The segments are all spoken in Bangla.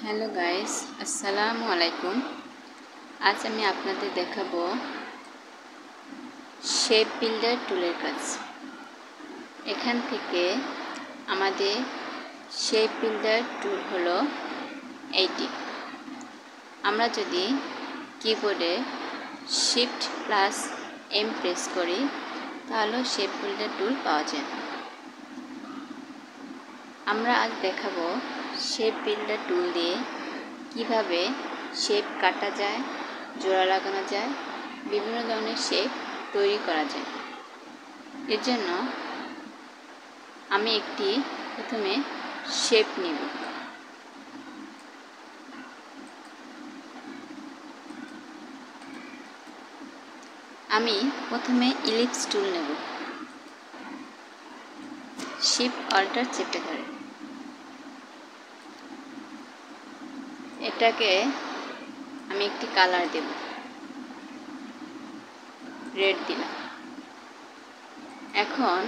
হ্যালো গাইস, আসসালামু আলাইকুম। আজ আমি আপনাদের দেখাবো শেপ বিল্ডার টুলের কাজ। এখান থেকে আমাদের শেপ বিল্ডার টুল হলো এইটি। আমরা যদি কিবোর্ডে Shift+M প্রেস করি তাহলে শেপ বিল্ডার টুল পাওয়া যায়। আমরা আজ দেখাবো শেপ বিল্ডার টুল দিয়ে কিভাবে শেপ কাটা যায়, জোড়া লাগানো যায়, বিভিন্ন ধরনের শেপ তৈরি করা যায়। এর জন্য আমি প্রথমে শেপ নেব। আমি প্রথমে ইলিপস টুল নেব, Shift+Alt চেপে ধরে এটাকে আমি একটি কালার দেব, রেড দিলাম। এখন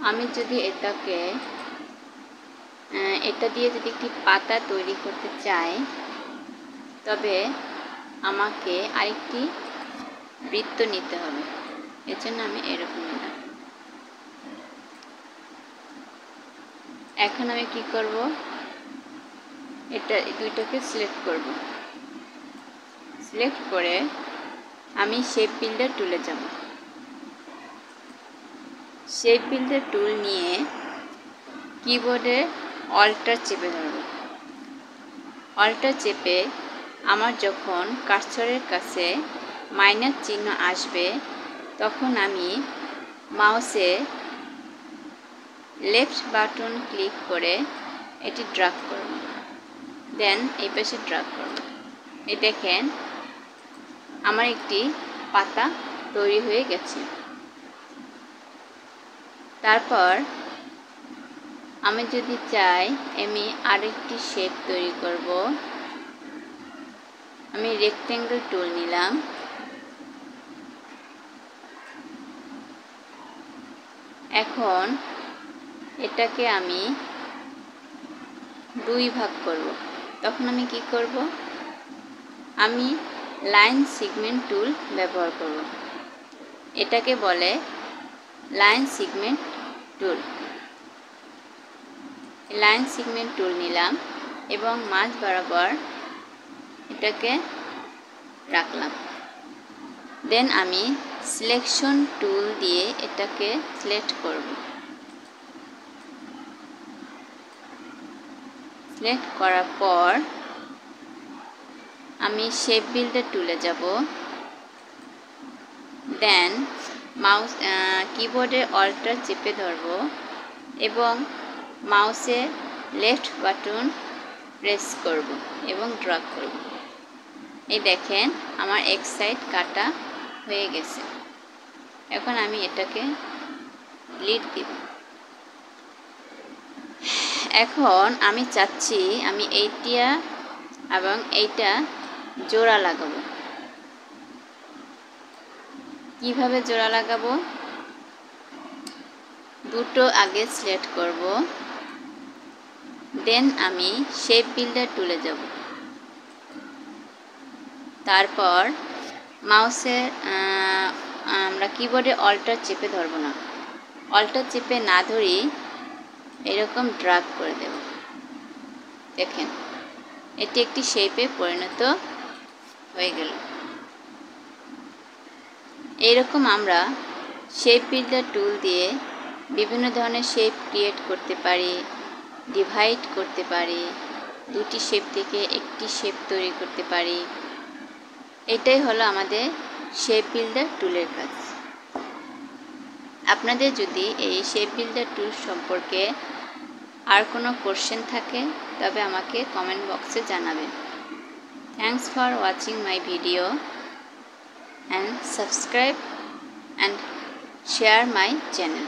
আমি যদি এটা দিয়ে যদি একটি পাতা তৈরি করতে চাই তবে আমাকে আরেকটি বৃত্ত নিতে হবে। এর জন্য আমি এরকম নিলাম। এখন আমি কি করব, দুইটাকে সিলেক্ট করব। সিলেক্ট করে আমি শেপ বিল্ডার টুলে যাব। শেপ বিল্ডার টুল নিয়ে কিবোর্ডে Alt চেপে ধরব। Alt চেপে আমার যখন কার্সরের কাছে মাইনাস চিহ্ন আসবে তখন আমি মাউসে লেফট বাটন ক্লিক করে এটি ড্র্যাগ করব, দেন এই পাশে ড্র্যাগ করব। এই দেখেন আমার একটি পাতা তৈরি হয়ে গেছে। তারপর আমি যদি চাই আমি আরেকটি শেপ তৈরি করব। আমি রেক্ট্যাঙ্গেল টুল নিলাম। এখন এটাকে আমি দুই ভাগ করব। তখন আমি কি করব, আমি লাইন সেগমেন্ট টুল ব্যবহার করব। এটাকে বলে লাইন সেগমেন্ট টুল। লাইন সেগমেন্ট টুল নিলাম এবং মাঝ বরাবর এটাকে রাখলাম। দেন আমি সিলেকশন টুল দিয়ে এটাকে সিলেক্ট করব। সিলেক্ট করার পর আমি শেপ বিল্ডার টুলে যাব। দেন কিবোর্ডে Alt চেপে ধরব এবং মাউসে লেফট বাটন প্রেস করব এবং ড্র্যাগ করব। এই দেখেন আমার এক সাইড কাটা হয়ে গেছে। এখন আমি এটাকে ডিলিট দিব। এখন আমি চাচ্ছি আমি এইটা এবং এইটা জোড়া লাগাবো। কিভাবে জোড়া লাগাবো, দুটো আগে সিলেক্ট করব। দেন আমি শেপ বিল্ডার টুলে যাব। তারপর মাউসের আমরা কিবোর্ডে Alt চেপে ধরব না, Alt চেপে না ধরি এরকম ড্র্যাগ করে দেব। দেখেন এটি একটি শেপে পরিণত হয়ে গেল। এইরকম আমরা শেপ বিল্ডার টুল দিয়ে বিভিন্ন ধরনের শেপ ক্রিয়েট করতে পারি, ডিভাইড করতে পারি, দুটি শেপ থেকে একটি শেপ তৈরি করতে পারি। এটাই হলো আমাদের শেপ বিল্ডার টুলের কাজ। আপনাদের যদি এই শেপ বিল্ডার টুল সম্পর্কে আর কোনো কোশ্চেন থাকে তবে আমাকে কমেন্ট বক্সে জানাবেন। Thanks for watching my video and subscribe and share my channel.